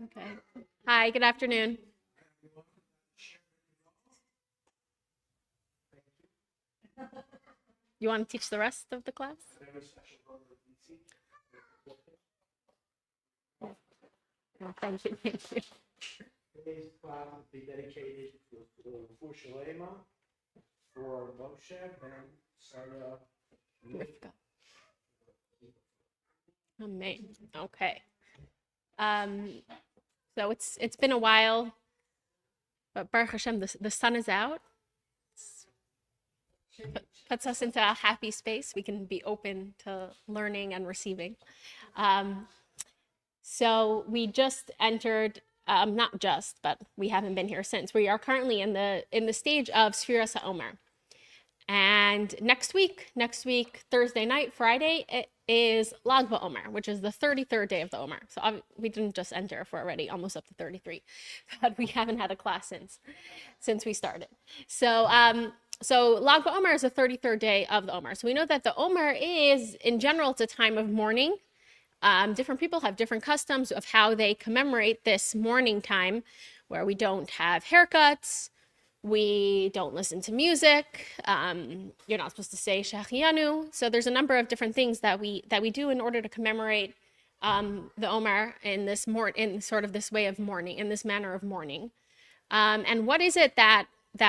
Okay. Hi, good afternoon. You want to teach the rest of the class? Oh, thank you, thank you. Today's class will be dedicated for Shalema, for Moshe, and Sarah. Rivka. Amen. Okay. Um, so it's been a while, but Baruch Hashem, the sun is out. Puts us into a happy space. We can be open to learning and receiving. Um, so we just entered, not just, but we haven't been here since. We are currently in the stage of Sfiras HaOmer. And next week, Thursday night, Friday, it is Lag BaOmer, which is the 33rd day of the Omer. So we didn't just enter, if we're already almost up to 33, but we haven't had a class since we started. So Lag BaOmer is the 33rd day of the Omer. So we know that the Omer is, in general, it's a time of mourning. Different people have different customs of how they commemorate this mourning time, where we don't have haircuts, we don't listen to music. You're not supposed to say Shachianu. So there's a number of different things that we do in order to commemorate the Omer in in sort of this way of mourning, in this manner of mourning. And what is it that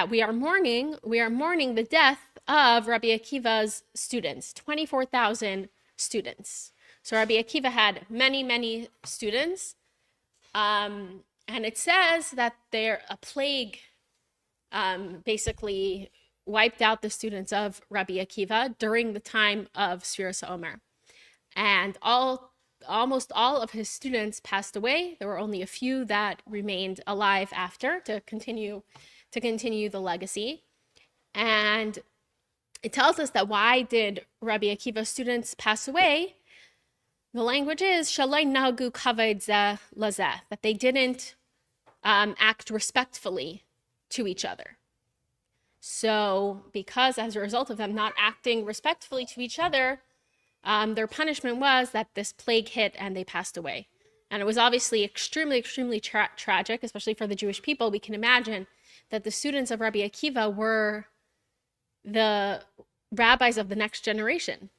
we are mourning? We are mourning the death of Rabbi Akiva's students, 24,000 students. So Rabbi Akiva had many students, and it says that a plague basically wiped out the students of Rabbi Akiva during the time of Sfiras HaOmer. And almost all of his students passed away. There were only a few that remained alive after to continue the legacy. And it tells us that why did Rabbi Akiva's students pass away? The language is Shalai Nagu Kavod Zeh Lazeh, that they didn't act respectfully to each other. So because as a result of them not acting respectfully to each other, their punishment was that this plague hit and they passed away. And it was obviously extremely tragic, especially for the Jewish people. We can imagine that the students of Rabbi Akiva were the rabbis of the next generation.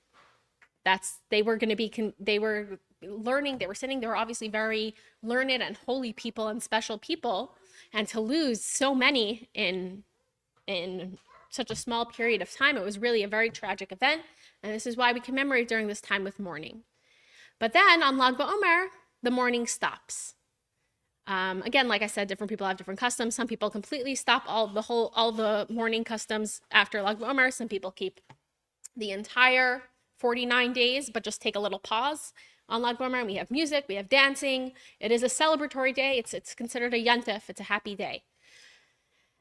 They were learning, they were sitting, they were obviously very learned and holy people and special people. And to lose so many in such a small period of time, it was really a very tragic event. And this is why we commemorate during this time with mourning. But then on Lag BaOmer, the mourning stops. Again, like I said, different people have different customs. Some people completely stop all the mourning customs after Lag BaOmer. Some people keep the entire 49 days, but just take a little pause on Lag BaOmer. We have music, we have dancing. It is a celebratory day. It's considered a yontif. It's a happy day.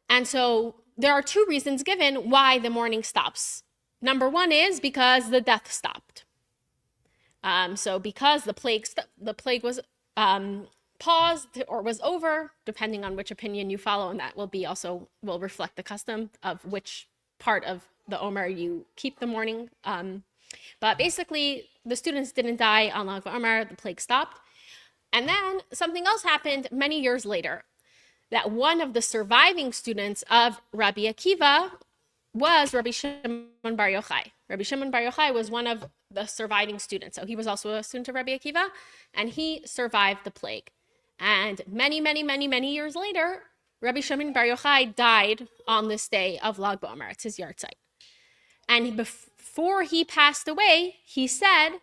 And so there are two reasons given why the mourning stops. Number one is because the death stopped. So because the plague was paused or was over, depending on which opinion you follow, and that will reflect the custom of which part of the Omer you keep the mourning. But basically, the students didn't die on Lag BaOmer, the plague stopped. And then something else happened many years later, that one of the surviving students of Rabbi Akiva was Rabbi Shimon Bar Yochai. Rabbi Shimon Bar Yochai was one of the surviving students. So he was also a student of Rabbi Akiva, and he survived the plague. And many years later, Rabbi Shimon Bar Yochai died on this day of Lag BaOmer. It's his yahrzeit. And before he passed away, he said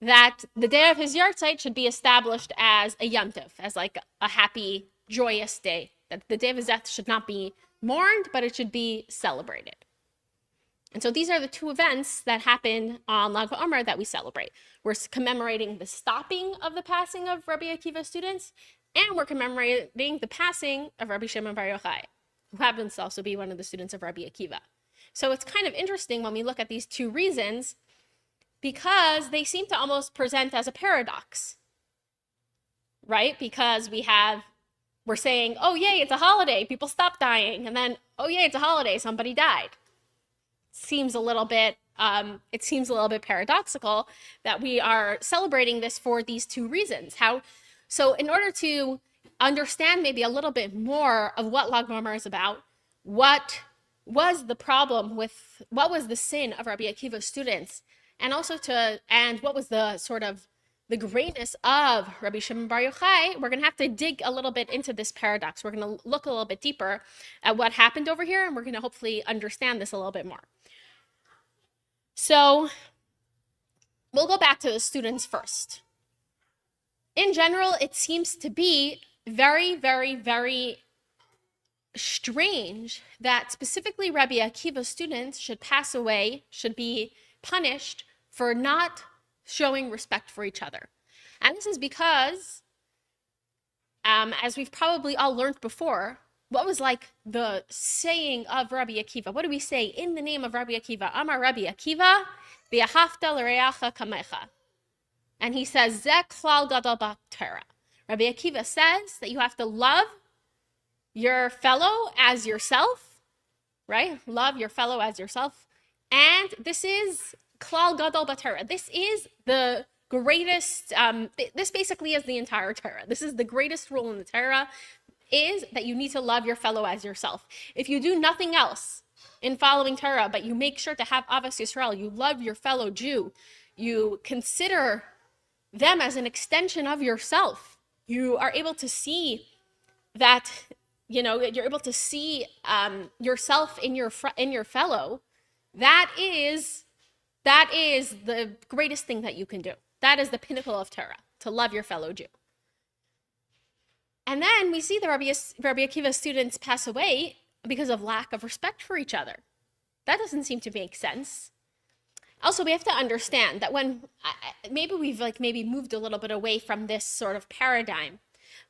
that the day of his yahrzeit should be established as a yontif, as like a happy, joyous day. That the day of his death should not be mourned, but it should be celebrated. And so these are the two events that happen on Lag BaOmer that we celebrate. We're commemorating the stopping of the passing of Rabbi Akiva's students, and we're commemorating the passing of Rabbi Shimon Bar Yochai, who happens to also be one of the students of Rabbi Akiva. So it's kind of interesting when we look at these two reasons, because they seem to almost present as a paradox, right? Because we're saying, oh yay, it's a holiday, people stop dying, and then, oh yay, it's a holiday, somebody died. It seems a little bit paradoxical that we are celebrating this for these two reasons. So in order to understand maybe a little bit more of what Lag BaOmer is about, what was the problem with, what was the sin of Rabbi Akiva's students, and also and what was the sort of the greatness of Rabbi Shimon Bar Yochai, we're going to have to dig a little bit into this paradox. We're going to look a little bit deeper at what happened over here, and we're going to hopefully understand this a little bit more. So we'll go back to the students first. In general, it seems to be very, very, very strange that specifically Rabbi Akiva's students should pass away, should be punished for not showing respect for each other. And this is because, as we've probably all learned before, what was like the saying of Rabbi Akiva? What do we say in the name of Rabbi Akiva? Amar Rabbi Akiva, v'ahavta l'reacha kamecha. And he says, Zeh klal gadol b'Torah. Rabbi Akiva says that you have to love your fellow as yourself, right? Love your fellow as yourself. And this is klal gadol b'Torah. This is the greatest, this basically is the entire Torah. This is the greatest rule in the Torah, is that you need to love your fellow as yourself. If you do nothing else in following Torah, but you make sure to have Avos Yisrael, you love your fellow Jew, you consider them as an extension of yourself, you are able to see that, you're able to see yourself in your fellow. That is the greatest thing that you can do. That is the pinnacle of Torah, to love your fellow Jew. And then we see the Rabbi Akiva's students pass away because of lack of respect for each other. That doesn't seem to make sense. Also, we have to understand that when maybe we've maybe moved a little bit away from this sort of paradigm,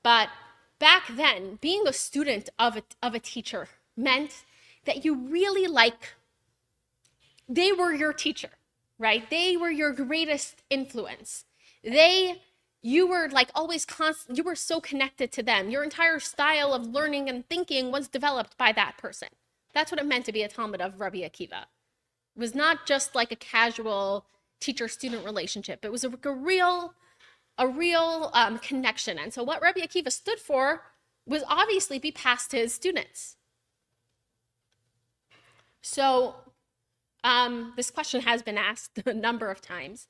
but back then, being a student of a teacher meant that you really they were your teacher, right? They were your greatest influence. You were always constant, you were so connected to them. Your entire style of learning and thinking was developed by that person. That's what it meant to be a Talmud of Rabbi Akiva. It was not just like a casual teacher-student relationship. It was a real connection. And so what Rabbi Akiva stood for was obviously be passed to his students. So this question has been asked a number of times.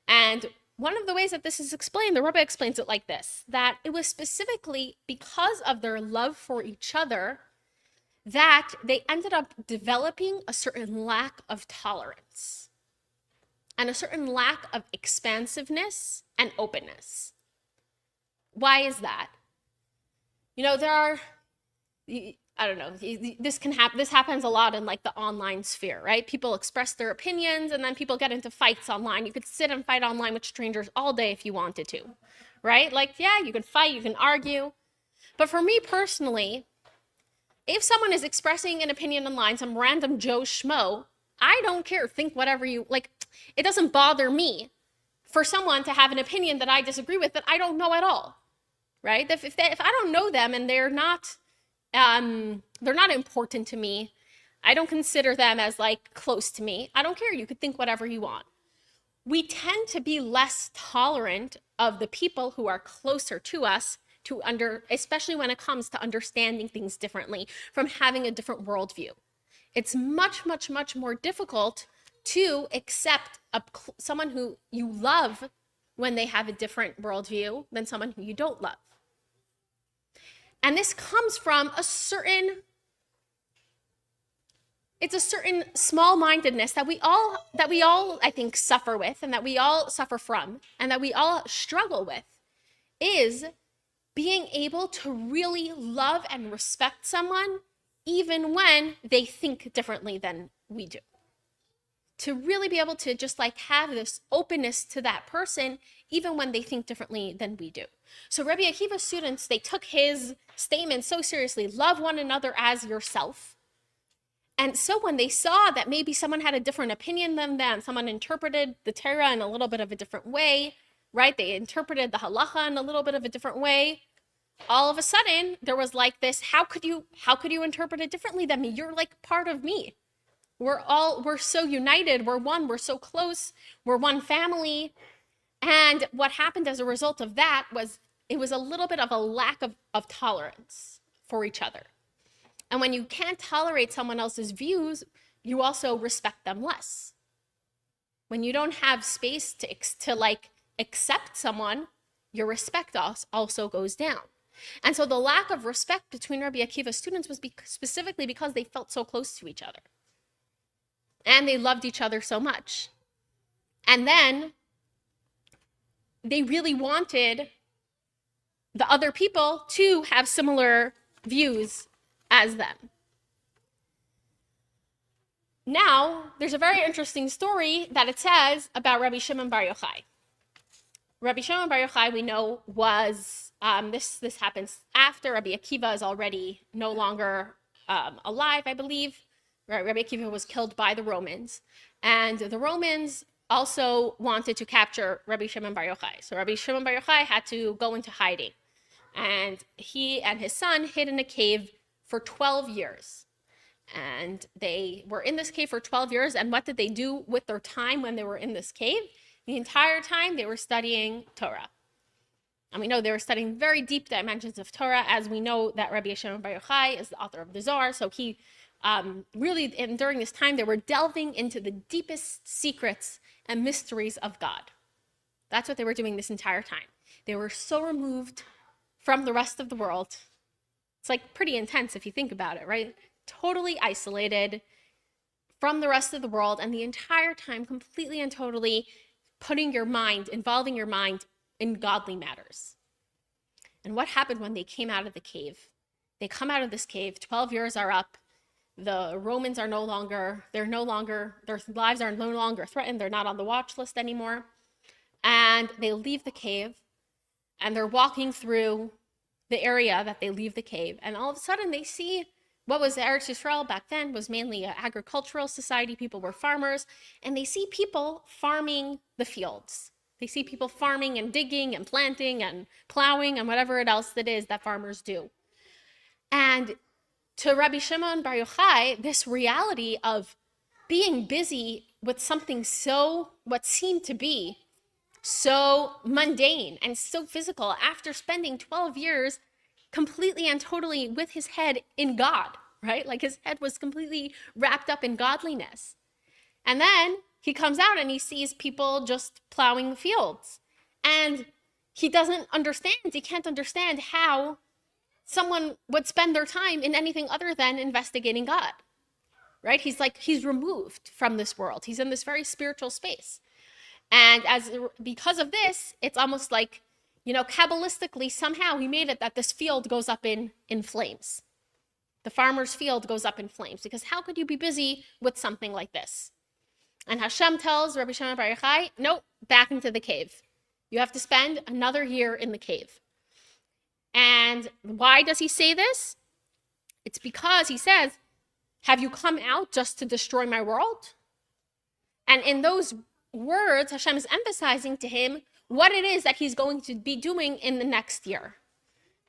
And one of the ways that this is explained, the Rebbe explains it like this, that it was specifically because of their love for each other that they ended up developing a certain lack of tolerance and a certain lack of expansiveness and openness. Why is that? There are, I don't know, this happens a lot in the online sphere, right? People express their opinions and then people get into fights online. You could sit and fight online with strangers all day if you wanted to, right? You can fight, you can argue. But for me personally, if someone is expressing an opinion online, some random Joe Schmo, I don't care. Think whatever you like. It doesn't bother me for someone to have an opinion that I disagree with that I don't know at all, right? If I don't know them and they're not important to me, I don't consider them as close to me. I don't care. You could think whatever you want. We tend to be less tolerant of the people who are closer to us, especially when it comes to understanding things differently, from having a different worldview. It's much, much, much more difficult to accept someone who you love when they have a different worldview than someone who you don't love. And this comes from a certain small-mindedness that we all, I think, suffer with, and that we all suffer from, and that we all struggle with, is being able to really love and respect someone even when they think differently than we do. To really be able to just have this openness to that person even when they think differently than we do. So Rabbi Akiva's students, they took his statement so seriously, love one another as yourself. And so when they saw that maybe someone had a different opinion than them, someone interpreted the Torah in a little bit of a different way, right? They interpreted the halacha in a little bit of a different way. All of a sudden, there was this, how could you interpret it differently than me? You're part of me. We're so united. We're one. We're so close. We're one family. And what happened as a result of that was it was a little bit of a lack of tolerance for each other. And when you can't tolerate someone else's views, you also respect them less. When you don't have space to like accept someone, your respect also goes down. And so the lack of respect between Rabbi Akiva's students was specifically because they felt so close to each other. And they loved each other so much. And then they really wanted the other people to have similar views as them. Now, there's a very interesting story that it says about Rabbi Shimon Bar Yochai. Rabbi Shimon Bar Yochai, we know, was, this happens after Rabbi Akiva is already no longer alive, I believe. Rabbi Akiva was killed by the Romans. And the Romans also wanted to capture Rabbi Shimon Bar Yochai. So Rabbi Shimon Bar Yochai had to go into hiding. And he and his son hid in a cave for 12 years. And they were in this cave for 12 years. And what did they do with their time when they were in this cave? The entire time they were studying Torah. And we know they were studying very deep dimensions of Torah, as we know that Rabbi Shimon Bar Yochai is the author of the Zohar. So he really, and during this time, they were delving into the deepest secrets and mysteries of God. That's what they were doing this entire time. They were so removed from the rest of the world. It's like pretty intense if you think about it, right? Totally isolated from the rest of the world, and the entire time completely and totally involving your mind in godly matters. And what happened when they came out of the cave? They come out of this cave, 12 years are up, the Romans are their lives are no longer threatened, they're not on the watch list anymore, and they leave the cave, and they're walking through the area that they leave the cave, and all of a sudden they see what was Eretz Yisrael back then was mainly an agricultural society. People were farmers, and they see people farming the fields. They see people farming and digging and planting and plowing and whatever else it is that farmers do. And to Rabbi Shimon Bar Yochai, this reality of being busy with something what seemed to be so mundane and so physical after spending 12 years completely and totally with his head in God, right? Like his head was completely wrapped up in godliness. And then he comes out and he sees people just plowing the fields. And he can't understand how someone would spend their time in anything other than investigating God, right? He's removed from this world. He's in this very spiritual space. And because of this, it's almost like, Kabbalistically, somehow he made it that this field goes up in flames. The farmer's field goes up in flames, because how could you be busy with something like this? And Hashem tells Rabbi Shimon Bar Yochai, nope, back into the cave. You have to spend another year in the cave. And why does he say this? It's because he says, have you come out just to destroy my world? And in those words, Hashem is emphasizing to him what it is that he's going to be doing in the next year.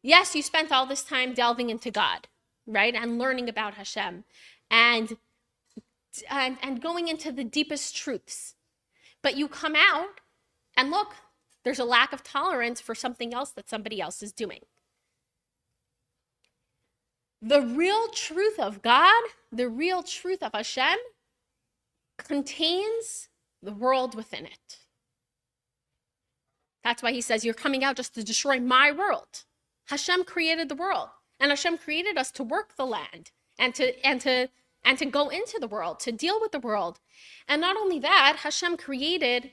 Yes, you spent all this time delving into God, right? And learning about Hashem and going into the deepest truths. But you come out and look, there's a lack of tolerance for something else that somebody else is doing. The real truth of God, the real truth of Hashem, contains the world within it. That's why he says, you're coming out just to destroy my world. Hashem created the world, and Hashem created us to work the land and to go into the world, to deal with the world. And not only that, Hashem created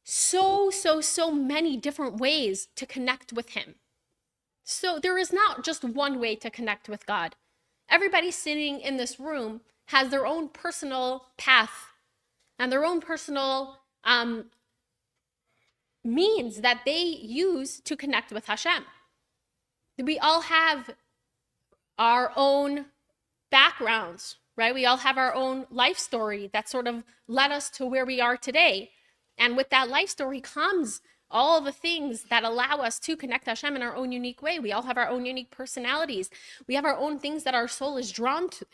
so many different ways to connect with him. So there is not just one way to connect with God. Everybody sitting in this room has their own personal path and their own personal means that they use to connect with Hashem. We all have our own backgrounds, right? We all have our own life story that sort of led us to where we are today. And with that life story comes all the things that allow us to connect to Hashem in our own unique way. We all have our own unique personalities. We have our own things that our soul is drawn to,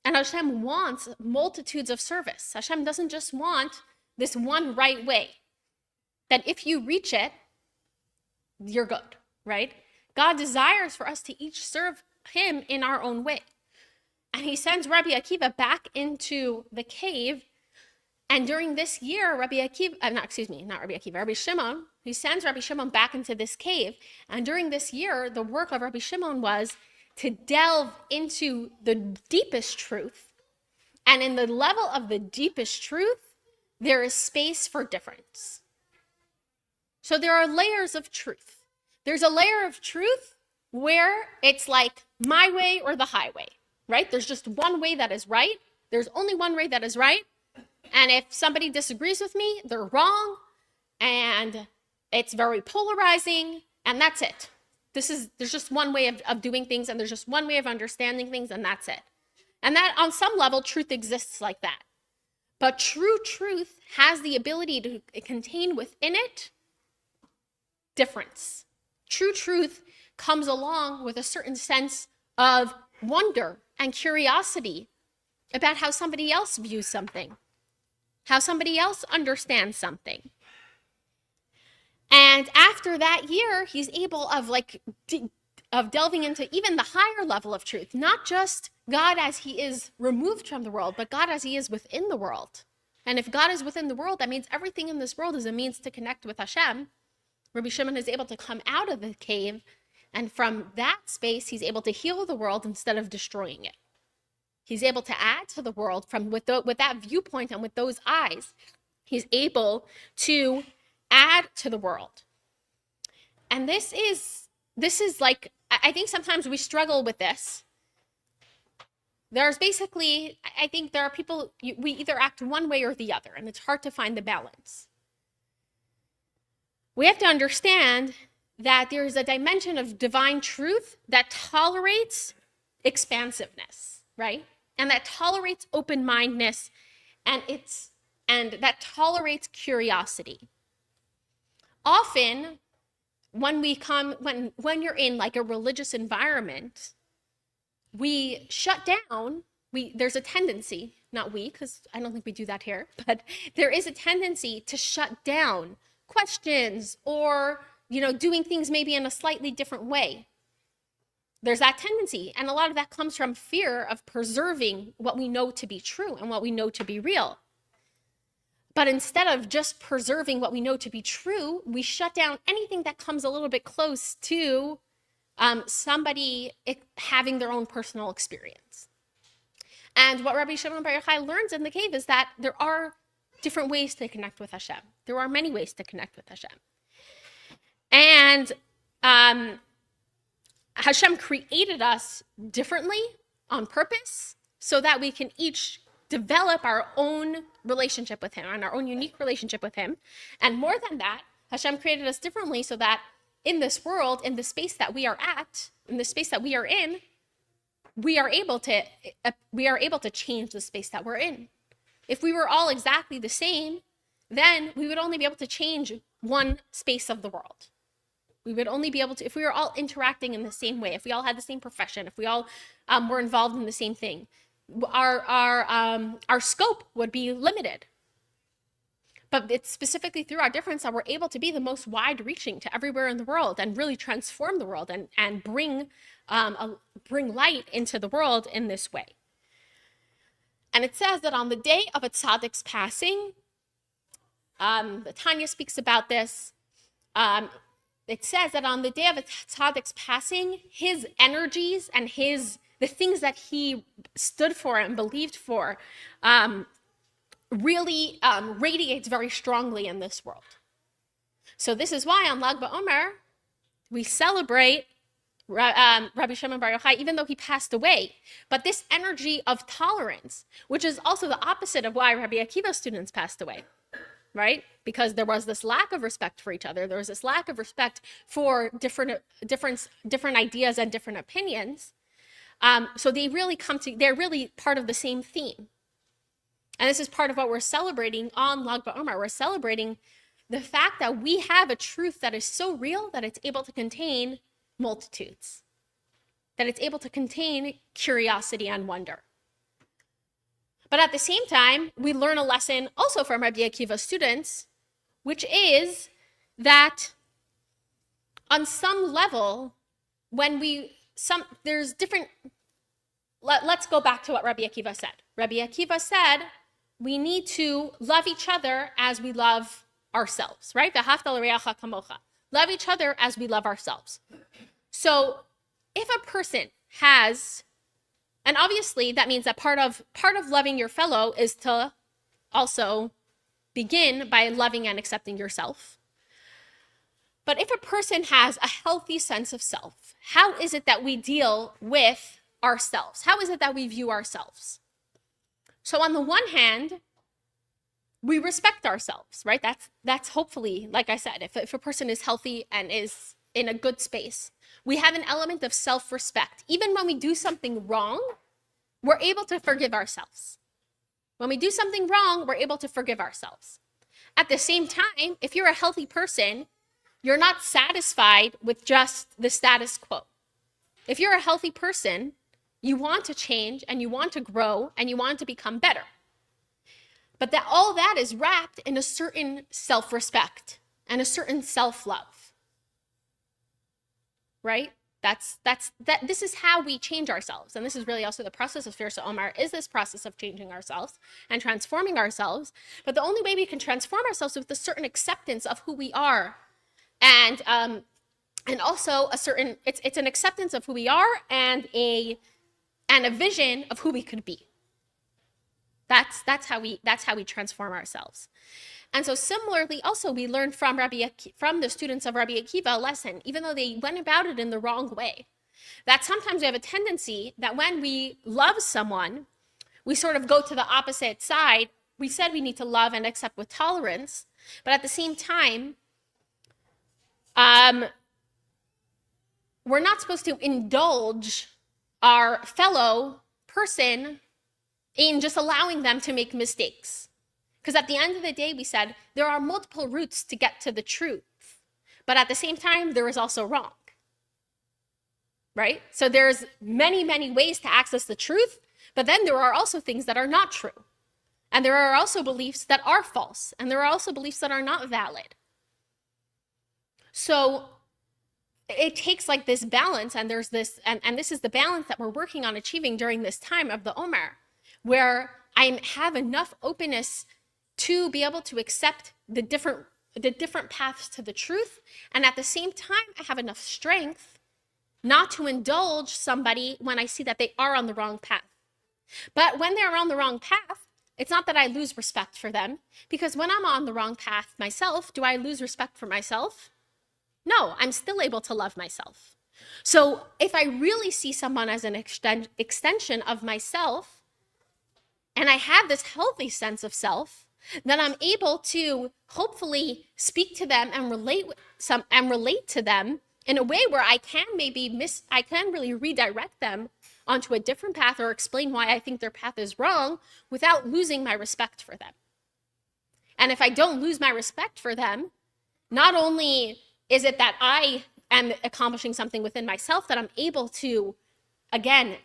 And Hashem wants multitudes of service. Hashem doesn't just want this one right way. that if you reach it, you're good, right? God desires for us to each serve him in our own way. And he sends Rabbi Akiva back into the cave. And during this year, Rabbi Shimon, he sends Rabbi Shimon back into this cave. And during this year, the work of Rabbi Shimon was to delve into the deepest truth. And in the level of the deepest truth, there is space for difference. So there are layers of truth. There's a layer of truth where it's like my way or the highway, right? There's just one way that is right. There's only one way that is right. And if somebody disagrees with me, they're wrong. And it's very polarizing. And that's it. There's just one way of doing things. And there's just one way of understanding things. And that's it. And that on some level, truth exists like that. But true truth has the ability to contain within it difference. True truth comes along with a certain sense of wonder and curiosity about how somebody else views something, how somebody else understands something. And after that year, he's able of delving into even the higher level of truth, not just God as he is removed from the world, but God as he is within the world. And if God is within the world, that means everything in this world is a means to connect with Hashem. Rabbi Shimon is able to come out of the cave, and from that space, he's able to heal the world instead of destroying it. He's able to add to the world with that viewpoint and with those eyes. He's able to add to the world. And this is like, I think sometimes we struggle with this. There's basically, I think there are people, we either act one way or the other, and it's hard to find the balance. We have to understand that there's a dimension of divine truth that tolerates expansiveness, right? And that tolerates open-mindedness, and that tolerates curiosity. Often, when you're in like a religious environment, we shut down. There's a tendency, not we, because I don't think we do that here, but there is a tendency to shut down questions or, doing things maybe in a slightly different way. There's that tendency. And a lot of that comes from fear of preserving what we know to be true and what we know to be real. But instead of just preserving what we know to be true, we shut down anything that comes a little bit close to somebody having their own personal experience. And what Rabbi Shimon Bar Yochai learns in the cave is that there are different ways to connect with Hashem. There are many ways to connect with Hashem. And Hashem created us differently on purpose so that we can each develop our own relationship with him and our own unique relationship with him. And more than that, Hashem created us differently so that in this world, in the space that we are at, in the space that we are in, we are able to change the space that we're in. If we were all exactly the same, then we would only be able to change one space of the world. We would only be able to, if we were all interacting in the same way, if we all had the same profession, if we all were involved in the same thing, our scope would be limited. But it's specifically through our difference that we're able to be the most wide-reaching to everywhere in the world and really transform the world and bring light into the world in this way. And it says that on the day of a tzaddik's passing, the Tanya speaks about this. It says that on the day of a tzaddik's passing, his energies and the things that he stood for and believed for really radiates very strongly in this world. So this is why on Lag BaOmer, we celebrate Rabbi Shimon Bar Yochai, even though he passed away. But this energy of tolerance, which is also the opposite of why Rabbi Akiva's students passed away, right? Because there was this lack of respect for each other. There was this lack of respect for different ideas and different opinions. So they're really part of the same theme. And this is part of what we're celebrating on Lag BaOmer. We're celebrating the fact that we have a truth that is so real that it's able to contain multitudes, that it's able to contain curiosity and wonder. But at the same time, we learn a lesson also from Rabbi Akiva's students, which is that on some level, there's different, let's go back to what Rabbi Akiva said. Rabbi Akiva said, we need to love each other as we love ourselves, right? V'ahavta l'reacha kamocha. Love each other as we love ourselves. So if a person has, and obviously that means that part of loving your fellow is to also begin by loving and accepting yourself. But if a person has a healthy sense of self, how is it that we deal with ourselves? How is it that we view ourselves? So on the one hand, we respect ourselves, right? That's hopefully, like I said, if a person is healthy and is in a good space, we have an element of self-respect. Even when we do something wrong, we're able to forgive ourselves. When we do something wrong, we're able to forgive ourselves. At the same time, if you're a healthy person, you're not satisfied with just the status quo. If you're a healthy person, you want to change and you want to grow and you want to become better. But that all that is wrapped in a certain self-respect and a certain self-love. Right? This is how we change ourselves. And this is really also the process of Sfiras Omer, is this process of changing ourselves and transforming ourselves. But the only way we can transform ourselves is with a certain acceptance of who we are. And also it's an acceptance of who we are and a vision of who we could be. That's how we transform ourselves. And so similarly, also we learned from the students of Rabbi Akiva a lesson, even though they went about it in the wrong way, that sometimes we have a tendency that when we love someone, we sort of go to the opposite side. We said we need to love and accept with tolerance, but at the same time, we're not supposed to indulge our fellow person in just allowing them to make mistakes. Because at the end of the day, we said there are multiple routes to get to the truth, but at the same time, there is also wrong, right? So there's many, many ways to access the truth, but then there are also things that are not true. And there are also beliefs that are false, and there are also beliefs that are not valid. So it takes like this balance, and there's this, and this is the balance that we're working on achieving during this time of the Omer, where I have enough openness to be able to accept the different paths to the truth, and at the same time, I have enough strength not to indulge somebody when I see that they are on the wrong path. But when they're on the wrong path, it's not that I lose respect for them, because when I'm on the wrong path myself, do I lose respect for myself? No, I'm still able to love myself. So if I really see someone as an extension of myself, and I have this healthy sense of self, then I'm able to hopefully speak to them and relate to them in a way where I can I can really redirect them onto a different path or explain why I think their path is wrong without losing my respect for them. And if I don't lose my respect for them, not only is it that I am accomplishing something within myself, that I'm able to, again,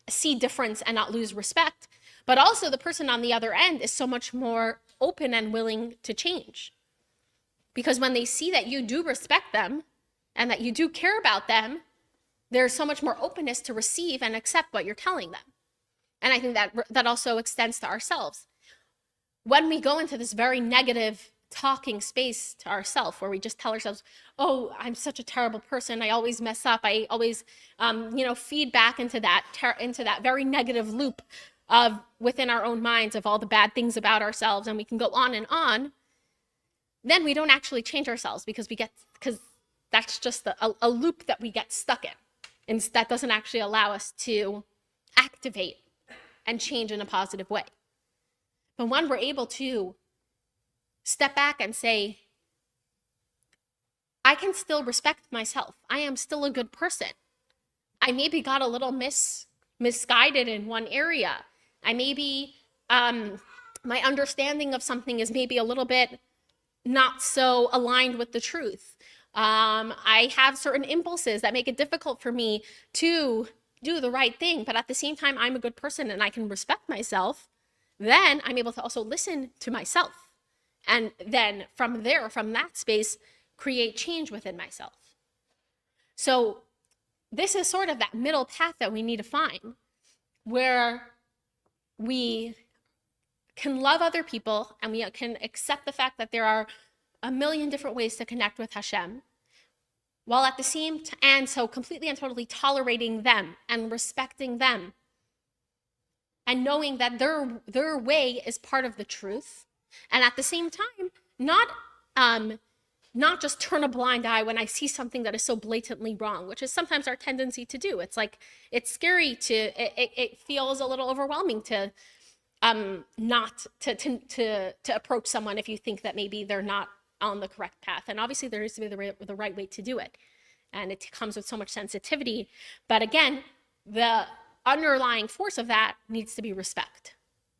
see difference and not lose respect, but also the person on the other end is so much more open and willing to change. Because when they see that you do respect them and that you do care about them, there's so much more openness to receive and accept what you're telling them. And I think that also extends to ourselves. When we go into this very negative talking space to ourselves, where we just tell ourselves, oh, I'm such a terrible person, I always mess up, I always feed back into that very negative loop of within our own minds of all the bad things about ourselves, and we can go on, then we don't actually change ourselves because that's just a loop that we get stuck in, and that doesn't actually allow us to activate and change in a positive way. But when we're able to step back and say, I can still respect myself. I am still a good person. I maybe got a little misguided in one area. I maybe, my understanding of something is maybe a little bit not so aligned with the truth. I have certain impulses that make it difficult for me to do the right thing, but at the same time, I'm a good person and I can respect myself. Then I'm able to also listen to myself. And then from that space, create change within myself. So this is sort of that middle path that we need to find, where we can love other people and we can accept the fact that there are a million different ways to connect with Hashem, while at the same time, and so completely and totally tolerating them and respecting them, and knowing that their way is part of the truth, and at the same time, not just turn a blind eye when I see something that is so blatantly wrong, which is sometimes our tendency to do. It's like, it's scary it feels a little overwhelming to not to approach someone if you think that maybe they're not on the correct path. And obviously there needs to be the right way to do it. And it comes with so much sensitivity. But again, the underlying force of that needs to be respect.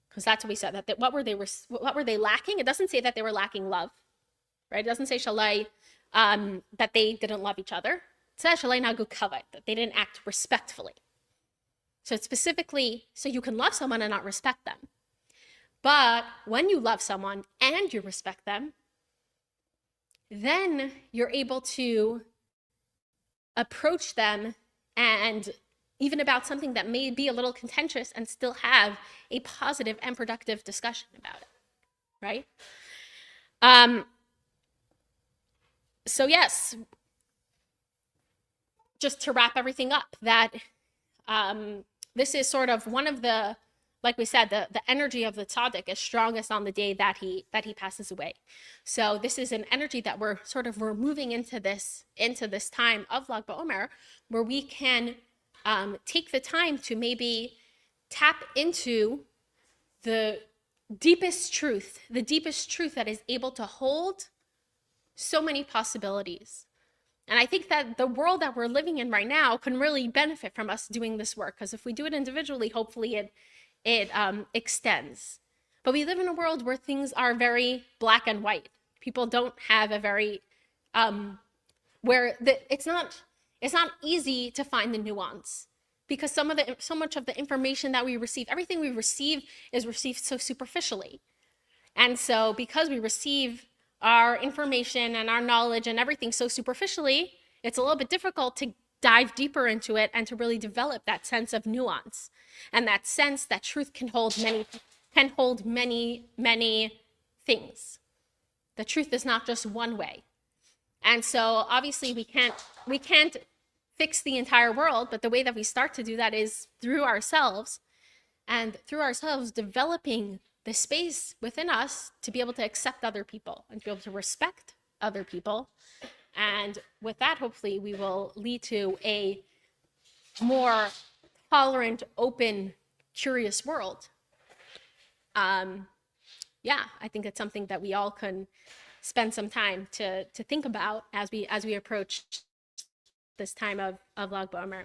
Because that's what we said, that what were they lacking? It doesn't say that they were lacking love, right? It doesn't say shalai, that they didn't love each other. It says shalai nagu kavod, that they didn't act respectfully. So it's specifically so you can love someone and not respect them. But when you love someone and you respect them, then you're able to approach them, and even about something that may be a little contentious, and still have a positive and productive discussion about it, right? So yes, just to wrap everything up, that this is sort of one of the, like we said, the energy of the tzaddik is strongest on the day that he passes away. So this is an energy that we're moving into this time of Lag BaOmer, where we can take the time to maybe tap into the deepest truth that is able to hold so many possibilities. And I think that the world that we're living in right now can really benefit from us doing this work, because if we do it individually, hopefully it extends. But we live in a world where things are very black and white. People don't have a very it's not easy to find the nuance, because so much of the information that we receive, everything we receive is received so superficially. And so because we receive our information and our knowledge and everything so superficially, it's a little bit difficult to dive deeper into it and to really develop that sense of nuance, and that sense that truth can hold many, many things. The truth is not just one way. And so obviously we can't fix the entire world, but the way that we start to do that is through ourselves, and through ourselves developing the space within us to be able to accept other people and to be able to respect other people. And with that, hopefully we will lead to a more tolerant, open, curious world. I think it's something that we all can spend some time to think about as we approach this time of Lag BaOmer.